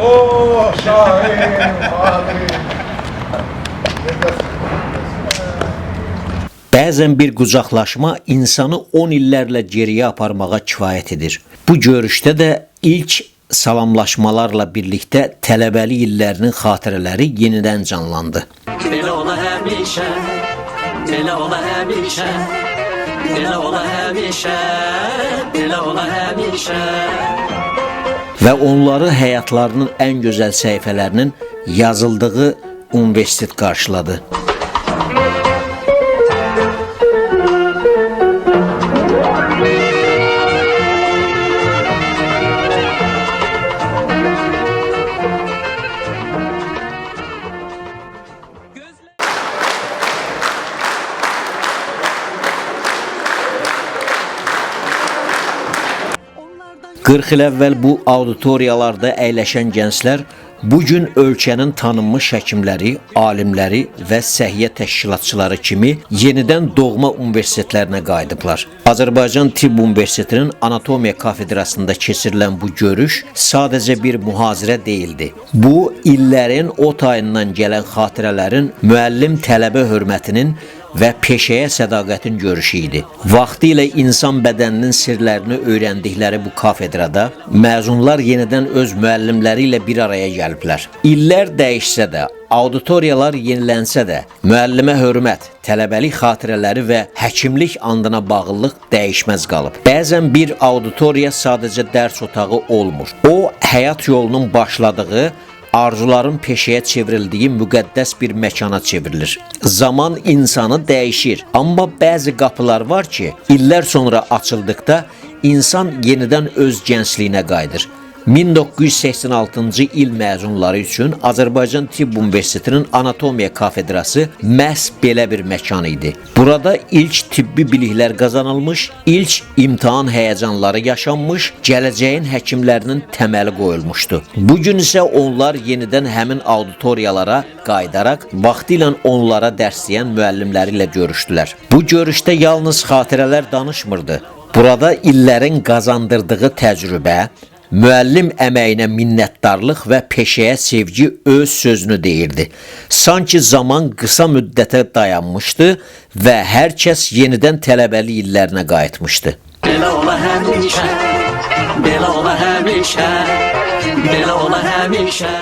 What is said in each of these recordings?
O şahin halim. Bəzən bir qucaqlaşma insanı 10 illərlə geriyə aparmağa kifayət edir. Bu görüşdə də ilk salamlaşmalarla birlikdə tələbəlik illərinin xatirələri yenidən canlandı. Belə ola həmişə, belə ola həmişə, belə ola həmişə, belə ola həmişə. Və onları həyatlarının ən gözəl səhifələrinin yazıldığı universitet qarşıladı. Qırx il əvvəl bu auditoriyalarda əyləşən gənclər bugün ölkənin tanınmış həkimləri, alimləri və səhiyyə təşkilatçıları kimi yenidən doğma universitetlərinə qayıdıblar. Azərbaycan Tibb Universitetinin Anatomiya kafedrasında keçirilən bu görüş sadəcə bir mühazirə deyildi. Bu, illərin o tayından gələn xatirələrin müəllim-tələbə hörmətinin və peşəyə sədaqətin görüşü idi. Vaxtilə insan bədəninin sirlərini öyrəndikləri bu kafedrada məzunlar yenidən öz müəllimləri ilə bir araya gəliblər. İllər dəyişsə də, auditoriyalar yenilənsə də, müəllimə hörmət, tələbəlik xatirələri və həkimlik andına bağlılıq dəyişməz qalıb. Bəzən bir auditoriya sadəcə dərs otağı olmur. O, həyat yolunun başladığı, arzuların peşəyə çevrildiyi müqəddəs bir məkana çevrilir. Zaman insanı dəyişir, amma bəzi qapılar var ki, illər sonra açıldıqda insan yenidən öz gəncliyinə qayıdır. 1986-cı il məzunları üçün Azərbaycan Tibb Universitetinin Anatomiya kafedrası məhz belə bir məkan idi. Burada ilk tibbi biliklər qazanılmış, ilk imtahan həyəcanları yaşanmış, gələcəyin həkimlərinin təməli qoyulmuşdu. Bugün isə onlar yenidən həmin auditoriyalara qayıdaraq, vaxtilə onlara dərsləyən müəllimləri ilə görüşdülər. Bu görüşdə yalnız xatirələr danışmırdı. Burada illərin qazandırdığı təcrübə, müəllim əməyinə minnətdarlıq və peşəyə sevgi öz sözünü deyirdi. Sanki zaman qısa müddətə dayanmışdı və hər kəs yenidən tələbəlik illərinə qayıtmışdı. Belə ola həmişə, belə ola həmişə, belə ola həmişə.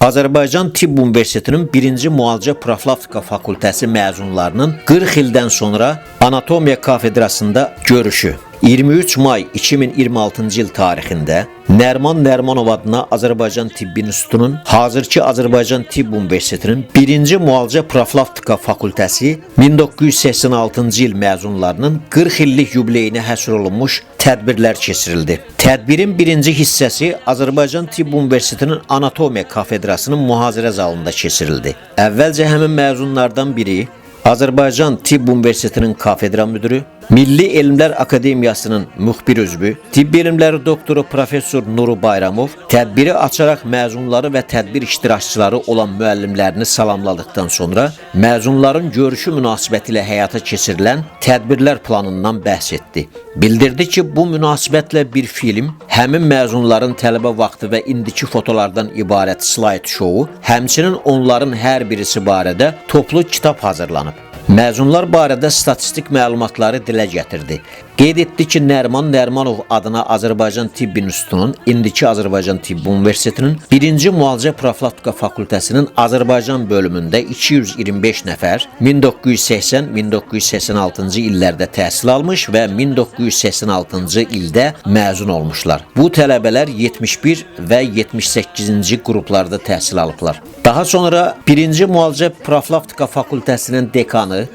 Azərbaycan Tibb Universitetinin 1-ci Müalicə Profilaktika Fakültəsi məzunlarının 40 ildən sonra Anatomiya kafedrasında görüşü 23 may 2026-cı il tarixində Nərman Nərmanov adına Azərbaycan Tibb İnstitutunun, hazırki Azərbaycan Tibb Universitetinin 1-ci Müalicə Profilaktika Fakültəsi 1986-cı il məzunlarının 40 illik yubileyinə həsr olunmuş tədbirlər keçirildi. Tədbirin birinci hissəsi Azərbaycan Tibb Universitetinin Anatomiya kafedrasının mühazirə zalında keçirildi. Əvvəlcə həmin məzunlardan biri Azərbaycan Tibb Universitetinin kafedra müdürü, Milli Elmlər Akademiyasının müxbir üzvü, Tibb Elmləri doktoru Professor Nuru Bayramov tədbiri açaraq məzunları və tədbir iştirakçıları olan müəllimlərini salamladıktan sonra məzunların görüşü münasibətilə həyata keçirilən tədbirlər planından bəhs etdi. Bildirdi ki, bu münasibətlə bir film, həmin məzunların tələbə vaxtı və indiki fotolardan ibarət slide şovu, həmçinin onların hər birisi barədə toplu kitab hazırlanıb. Məzunlar barədə statistik məlumatları dilə gətirdi. Qeyd etdi ki, Nərman Nərmanov adına Azərbaycan Tibb İnstitutunun, indiki Azərbaycan Tibb Universitetinin 1-ci Müalicə Profilaktika Fakültəsinin Azərbaycan bölümündə 225 nəfər 1980-1986-cı illərdə təhsil almış və 1986-cı ildə məzun olmuşlar. Bu tələbələr 71 və 78-ci qruplarda təhsil alıblar. Daha sonra 1-ci Müalicə Profilaktika Fakültəsinin dekanı,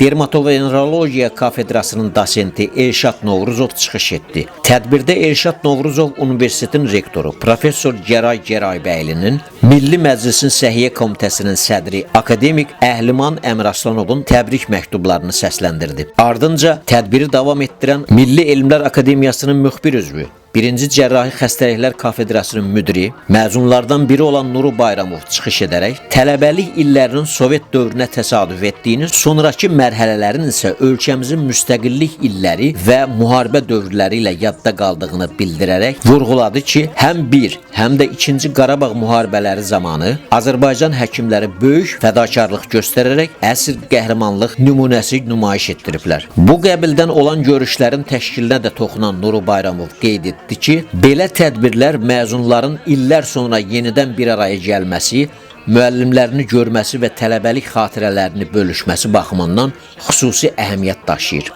Dermatovenerologiya kafedrasının dosenti Elşad Novruzov çıxış etdi. Tədbirdə Elşad Novruzov Universitetin rektoru Professor Gəray Gəraybəylinin, Milli Məclisin Səhiyyə Komitəsinin sədri akademik Əhliman Əmraslanovun təbrik məktublarını səsləndirdi. Ardınca tədbiri davam etdirən Milli Elmlər Akademiyasının müxbir üzvü 1-ci Cərrahi Xəstəliklər Kafedrasının müdiri, məzunlardan biri olan Nuru Bayramov çıxış edərək, tələbəlik illərinin Sovet dövrünə təsadüf etdiyini, sonrakı mərhələlərin isə ölkəmizin müstəqillik illəri və müharibə dövrləri ilə yadda qaldığını bildirərək vurğuladı ki, həm 1, həm də 2-ci Qarabağ müharibələri zamanı Azərbaycan həkimləri böyük fədakarlıq göstərərək əsr qəhrəmanlıq nümunəsi nümayiş etdiriblər. Bu qəbildən olan görüşlərin təşkilinə də toxunan Nuru Bayramov qeyd etdi ki, belə tədbirlər məzunların illər sonra yenidən bir araya gəlməsi, müəllimlərini görməsi və tələbəlik xatirələrini bölüşməsi baxımından xüsusi əhəmiyyət daşıyır.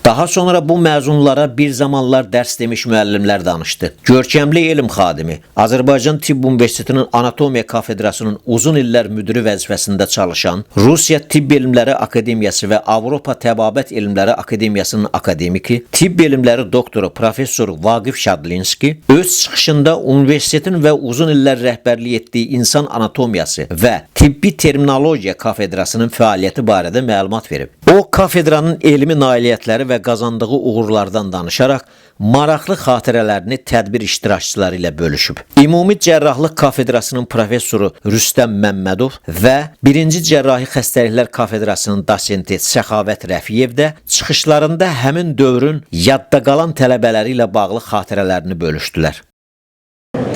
Daha sonra bu məzunlara bir zamanlar dərs demiş müəllimlər danışdı. Görkəmli elm xadimi, Azərbaycan Tibb Universitetinin Anatomiya Kafedrasının uzun illər müdiri vəzifəsində çalışan, Rusiya Tibb Elmləri Akademiyası və Avropa Təbabət Elmləri Akademiyasının akademiki, tibb elmləri doktoru professor Vaqif Şadlinski öz çıxışında universitetin və uzun illər rəhbərlik etdiyi insan anatomiyası və tibbi terminologiya kafedrasının fəaliyyəti barədə məlumat verib. O, kafedranın elmi nailiyyətləri və qazandığı uğurlardan danışaraq maraqlı xatirələrini tədbir iştirakçıları ilə bölüşüb. Ümumi Cərrahlıq Kafedrasının professoru Rüstəm Məmmədov və 1-ci Cərrahi Xəstəliklər Kafedrasının dosenti Səxavət Rəfiyev də çıxışlarında həmin dövrün yadda qalan tələbələri ilə bağlı xatirələrini bölüşdülər.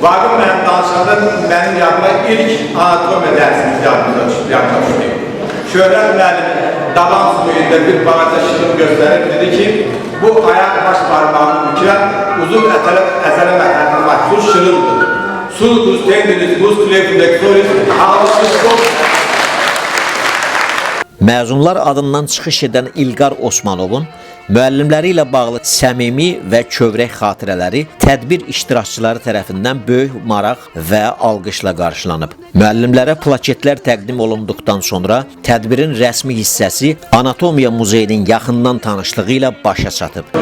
Vaqif mənim danışanda mənim yanıma ilk anatomiya dərsimiz yadımda düşdü. Şöhrət müəllimi daban suyunda bir balaca şırım göstərib dedi ki, bu ayaq baş parmağını bükən uzun əzələ məqəmli məxsus şırımdır. Sulcus tendinus muscularis flexoris ağırlaşmış. Məzunlar adından çıxış edən İlqar Osmanovun müəllimləri ilə bağlı səmimi və kövrək xatirələri tədbir iştirakçıları tərəfindən böyük maraq və alqışla qarşılanıb. Müəllimlərə plaketlər təqdim olunduqdan sonra tədbirin rəsmi hissəsi Anatomiya Muzeyinin yaxından tanışlığı ilə başa çatıb.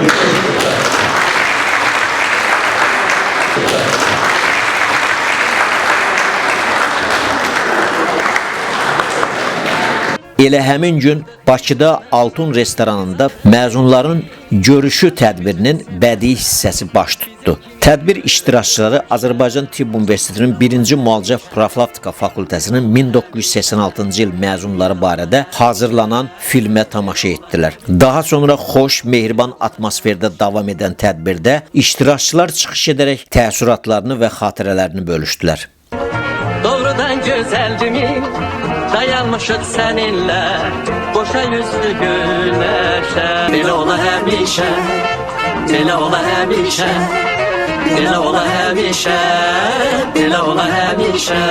Elə həmin gün Bakıda Altun restoranında məzunların görüşü tədbirinin bədii hissəsi baş tutdu. Tədbir iştirakçıları Azərbaycan Tibb Universitetinin 1-ci Müalicə Profilaktika Fakültəsinin 1986-cı il məzunları barədə hazırlanan filmə tamaşa etdilər. Daha sonra xoş, mehriban atmosferdə davam edən tədbirdə iştirakçılar çıxış edərək təəssüratlarını və xatirələrini bölüşdülər. Doğrudan güzeldimin dayanmışıq səninlə boşa yüzlü güneşə. Belə ola həmişə, belə ola həmişə, belə ola həmişə, belə ola həmişə.